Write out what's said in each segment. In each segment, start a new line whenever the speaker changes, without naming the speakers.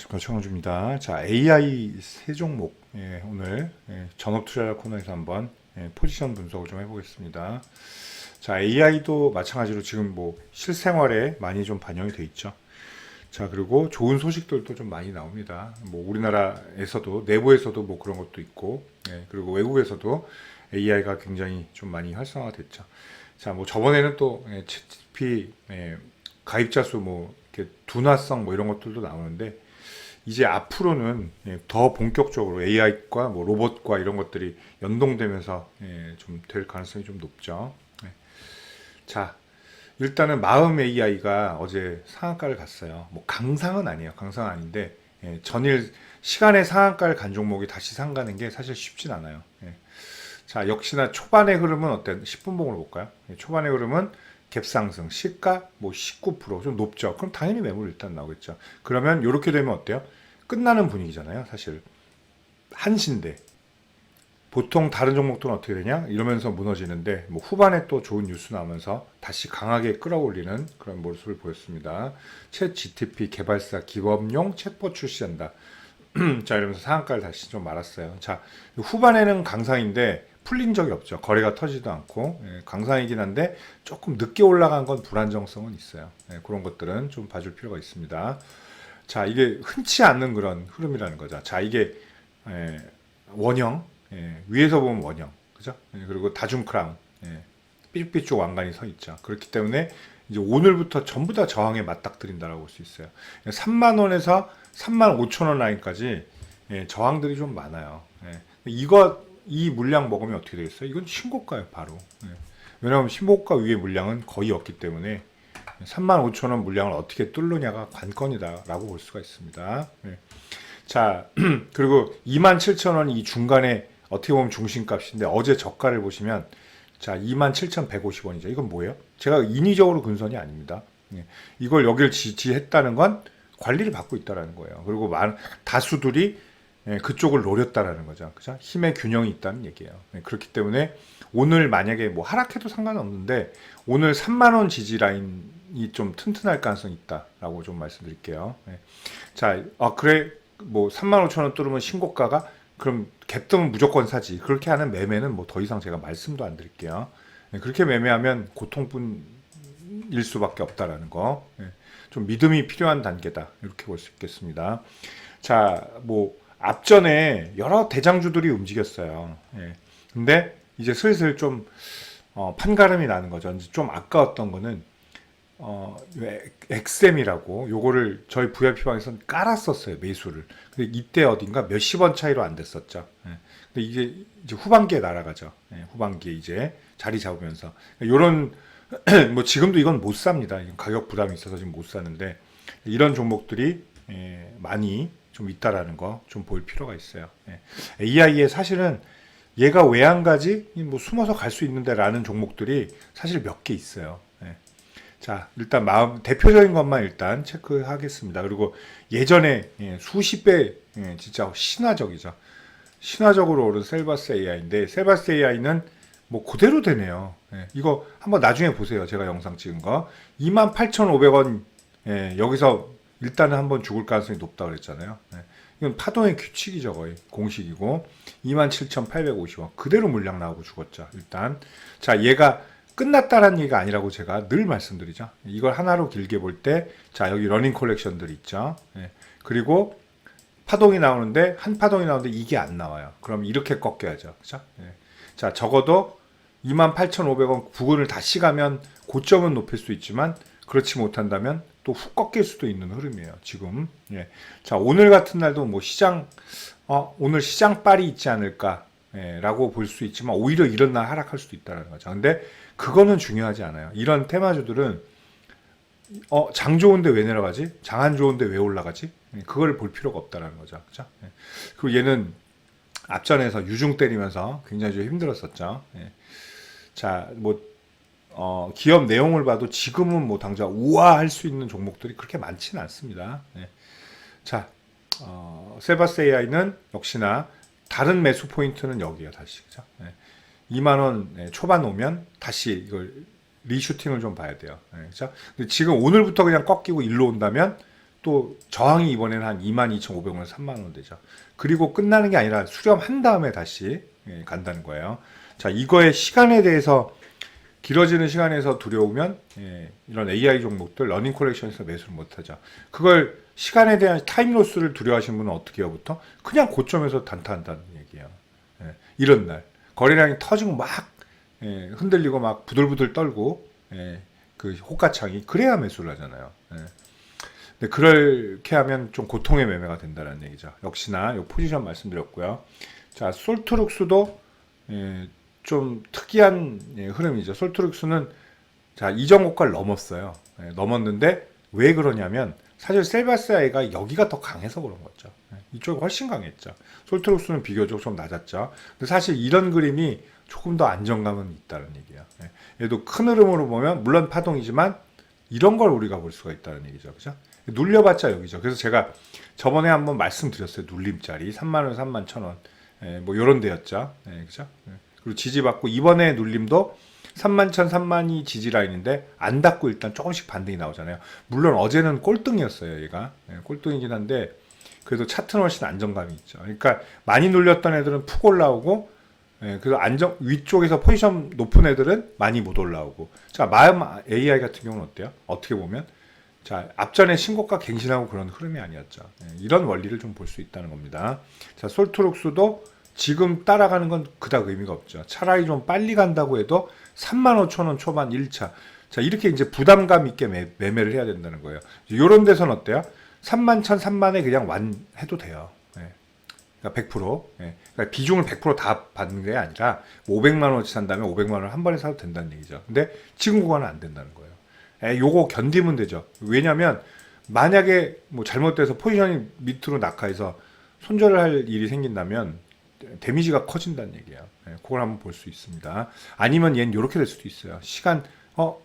안녕하십니까, 최강주입니다. 자, AI 세 종목, 오늘 전업 투자 코너에서 한번 포지션 분석을 좀 해보겠습니다. 자, AI도 마찬가지로 지금 뭐 실생활에 많이 좀 반영이 돼 있죠. 자, 그리고 좋은 소식들도 좀 많이 나옵니다. 뭐 우리나라에서도 내부에서도 뭐 그런 것도 있고, 그리고 외국에서도 AI가 굉장히 좀 많이 활성화됐죠. 자, 뭐 저번에는 또 챗GPT 가입자 수 뭐 이렇게 둔화성 뭐 이런 것들도 나오는데, 이제 앞으로는 더 본격적으로 AI과 뭐 로봇과 이런 것들이 연동되면서 좀 될 가능성이 좀 높죠. 자, 일단은 마음 AI가 어제 상한가를 갔어요. 뭐 강상은 아니에요. 강상은 아닌데 전일 시간의 상한가를 간 종목이 다시 상가는 게 사실 쉽진 않아요. 자, 역시나 초반의 흐름은 어때? 10분봉으로 볼까요? 초반의 흐름은 갭상승, 시가 뭐 19%좀 높죠. 그럼 당연히 매물 일단 나오겠죠. 그러면 이렇게 되면 어때요? 끝나는 분위기잖아요. 사실 한신데 보통 다른 종목들은 어떻게 되냐? 이러면서 무너지는데 뭐 후반에 또 좋은 뉴스 나오면서 다시 강하게 끌어올리는 그런 모습을 보였습니다. 챗 GTP 개발사 기업용 챗봇 출시한다. 자, 이러면서 상한가를 다시 좀 말았어요. 자, 후반에는 강상인데 풀린 적이 없죠. 거래가 터지도 않고 강상이긴 한데 조금 늦게 올라간 건 불안정성은 있어요. 그런 것들은 좀 봐줄 필요가 있습니다. 자, 이게 흔치 않는 그런 흐름이라는 거죠. 자, 이게 원형, 위에서 보면 원형, 그죠? 그리고 다중 크라운, 삐죽삐죽 왕관이 서 있죠. 그렇기 때문에 이제 오늘부터 전부 다 저항에 맞닥뜨린다라고 볼 수 있어요. 3만 원에서 3만 5천 원 라인까지 저항들이 좀 많아요. 이 물량 먹으면 어떻게 되겠어요? 이건 신고가예요, 바로. 왜냐하면 신고가 위에 물량은 거의 없기 때문에 3만 5천 원 물량을 어떻게 뚫느냐가 관건이다라고 볼 수가 있습니다. 자, 그리고 2만 7천 원이 이 중간에 어떻게 보면 중심값인데 어제 저가를 보시면 자, 27,150원이죠. 이건 뭐예요? 제가 인위적으로 근선이 아닙니다. 이걸 여기를 지지했다는 건 관리를 받고 있다는 거예요. 그리고 다수들이 그쪽을 노렸다라는 거죠. 그죠? 힘의 균형이 있다는 얘기예요. 그렇기 때문에 오늘 만약에 뭐 하락해도 상관없는데 오늘 3만 원 지지 라인이 좀 튼튼할 가능성이 있다라고 좀 말씀드릴게요. 자, 그래 뭐 3만 5천 원 뚫으면 신고가가 그럼 갭 뜨면 무조건 사지. 그렇게 하는 매매는 뭐 더 이상 제가 말씀도 안 드릴게요. 그렇게 매매하면 고통뿐일 수밖에 없다라는 거. 좀 믿음이 필요한 단계다. 이렇게 볼 수 있겠습니다. 자, 뭐 앞전에 여러 대장주들이 움직였어요. 근데 이제 슬슬 좀 판가름이 나는 거죠. 이제 좀 아까웠던 거는 엑셈이라고 요거를 저희 VIP방에서는 깔았었어요, 매수를. 근데 이때 어딘가 몇십 원 차이로 안 됐었죠. 근데 이게 이제 후반기에 날아가죠. 후반기에 이제 자리 잡으면서 요런 뭐 지금도 이건 못 삽니다. 이건 가격 부담이 있어서 지금 못 사는데 이런 종목들이 많이 좀 있다라는 거 좀 볼 필요가 있어요. AI에 사실은 얘가 왜 안 가지? 뭐 숨어서 갈 수 있는데라는 종목들이 사실 몇 개 있어요. 자, 일단 대표적인 것만 일단 체크하겠습니다. 그리고 예전에 수십 배 진짜 신화적이죠. 신화적으로 오른 셀바스 AI인데 셀바스 AI는 뭐 그대로 되네요. 이거 한번 나중에 보세요. 제가 영상 찍은 거 28,500원 여기서 일단은 한번 죽을 가능성이 높다 그랬잖아요. 이건 파동의 규칙이죠. 거의 공식이고 27,850원 그대로 물량 나오고 죽었죠. 일단 자, 얘가 끝났다라는 얘기가 아니라고 제가 늘 말씀드리죠. 이걸 하나로 길게 볼 때, 자, 여기 러닝 컬렉션들 있죠. 그리고 파동이 나오는데, 한 파동이 나오는데 이게 안 나와요. 그럼 이렇게 꺾여야죠. 그죠? 자, 적어도 28,500원 부근을 다시 가면 고점은 높일 수 있지만, 그렇지 못한다면 또 훅 꺾일 수도 있는 흐름이에요. 지금. 자, 오늘 같은 날도 뭐 오늘 시장빨이 있지 않을까. 라고 볼 수 있지만 오히려 이런 날 하락할 수도 있다는 거죠. 근데 그거는 중요하지 않아요. 이런 테마주들은 장 좋은데 왜 내려가지? 장 안 좋은데 왜 올라가지? 그걸 볼 필요가 없다는 거죠. 그렇죠? 그리고 얘는 앞전에서 유중 때리면서 굉장히 좀 힘들었었죠. 자, 뭐 기업 내용을 봐도 지금은 뭐 당장 우아할 수 있는 종목들이 그렇게 많지는 않습니다. 자, 셀바스 AI는 역시나 다른 매수 포인트는 여기야 다시. 그죠? 2만 원 초반 오면 다시 이걸 리슈팅을 좀 봐야 돼요. 그죠? 근데 지금 오늘부터 그냥 꺾이고 일로 온다면 또 저항이 이번에는 한 22,500원에서 3만원 되죠. 그리고 끝나는 게 아니라 수렴한 다음에 다시 간다는 거예요. 자, 이거의 시간에 대해서 길어지는 시간에서 두려우면 이런 AI 종목들 러닝 콜렉션에서 매수를 못하죠. 그걸 시간에 대한 타임로스를 두려워하시는 분은 어떻게 해요? 부터 그냥 고점에서 단타한다는 얘기예요. 이런 날 거래량이 터지고 막 흔들리고 막 부들부들 떨고 그 호가창이 그래야 매수를 하잖아요. 근데 그렇게 하면 좀 고통의 매매가 된다는 얘기죠. 역시나 이 포지션 말씀드렸고요. 자, 솔트룩스도 좀 특이한 흐름이죠. 솔트룩스는 자, 이전 고가를 넘었어요. 넘었는데 왜 그러냐면 사실 셀바스아이가 여기가 더 강해서 그런 거죠. 이쪽이 훨씬 강했죠. 솔트룩스는 비교적 좀 낮았죠. 근데 사실 이런 그림이 조금 더 안정감은 있다는 얘기야. 얘도 큰 흐름으로 보면 물론 파동이지만 이런 걸 우리가 볼 수가 있다는 얘기죠. 그죠? 눌려봤자 여기죠. 그래서 제가 저번에 한번 말씀드렸어요. 눌림자리 3만원, 31,000원 뭐 요런 데였죠. 그죠? 그리고 지지받고 이번에 눌림도 31,000, 32,000이 지지 라인인데 안 닿고 일단 조금씩 반등이 나오잖아요. 물론 어제는 꼴등이었어요. 얘가 꼴등이긴 한데 그래도 차트는 훨씬 안정감이 있죠. 그러니까 많이 눌렸던 애들은 푹 올라오고 그래서 위쪽에서 포지션 높은 애들은 많이 못 올라오고. 자, 마음 AI 같은 경우는 어때요? 어떻게 보면 자, 앞전에 신고가 갱신하고 그런 흐름이 아니었죠. 이런 원리를 좀 볼 수 있다는 겁니다. 자, 솔트룩스도 지금 따라가는 건 그닥 의미가 없죠. 차라리 좀 빨리 간다고 해도 35,000원 초반 1차. 자, 이렇게 이제 부담감 있게 매매를 해야 된다는 거예요. 이런 데서는 어때요? 31,000, 3만에 그냥 완해도 돼요. 그러니까 100%. 그러니까 비중을 100%다 받는 게 아니라 500만 원어치 산다면 500만 원을 한 번에 사도 된다는 얘기죠. 근데 지금 구간은 안 된다는 거예요. 요거 견디면 되죠. 왜냐면 만약에 뭐 잘못돼서 포지션이 밑으로 낙하해서 손절을 할 일이 생긴다면 데미지가 커진다는 얘기예요. 그걸 한번 볼 수 있습니다. 아니면 얘는 이렇게 될 수도 있어요. 시간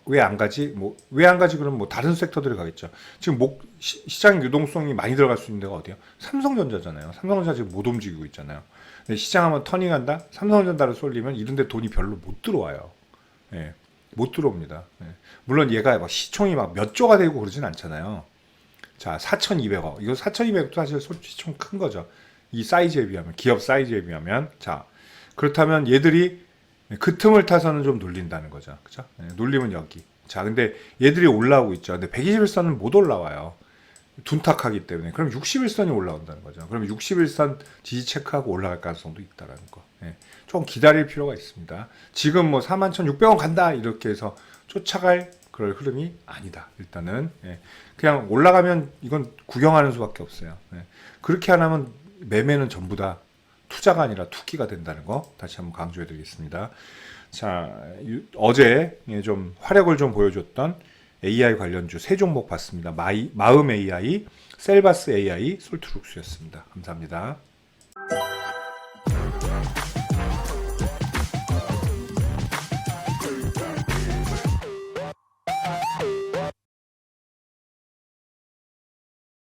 왜 안 가지? 뭐 왜 안 가지? 그러면 뭐 다른 섹터들이 가겠죠. 지금 시장 유동성이 많이 들어갈 수 있는 데가 어디요? 삼성전자잖아요. 삼성전자 지금 못 움직이고 있잖아요. 근데 시장 한번 터닝한다? 삼성전자를 쏠리면 이런데 돈이 별로 못 들어와요. 못 들어옵니다. 물론 얘가 막 시총이 막 몇 조가 되고 그러진 않잖아요. 자, 4,200억. 이거 4,200억도 사실 시총 큰 거죠. 이 사이즈에 비하면, 기업 사이즈에 비하면. 자, 그렇다면 얘들이 그 틈을 타서는 좀 눌린다는 거죠. 그죠? 눌리면 여기. 자, 근데 얘들이 올라오고 있죠. 근데 121선은 못 올라와요. 둔탁하기 때문에. 그럼 61선이 올라온다는 거죠. 그럼 61선 지지 체크하고 올라갈 가능성도 있다라는 거. 좀 기다릴 필요가 있습니다. 지금 뭐 41,600원 간다 이렇게 해서 쫓아갈 그럴 흐름이 아니다. 일단은 그냥 올라가면 이건 구경하는 수밖에 없어요. 그렇게 안 하면 매매는 전부 다 투자가 아니라 투기가 된다는 거 다시 한번 강조해 드리겠습니다. 자, 어제 좀 화력을 좀 보여줬던 AI 관련주 세 종목 봤습니다. 마음 AI, 셀바스 AI, 솔트룩스였습니다. 감사합니다.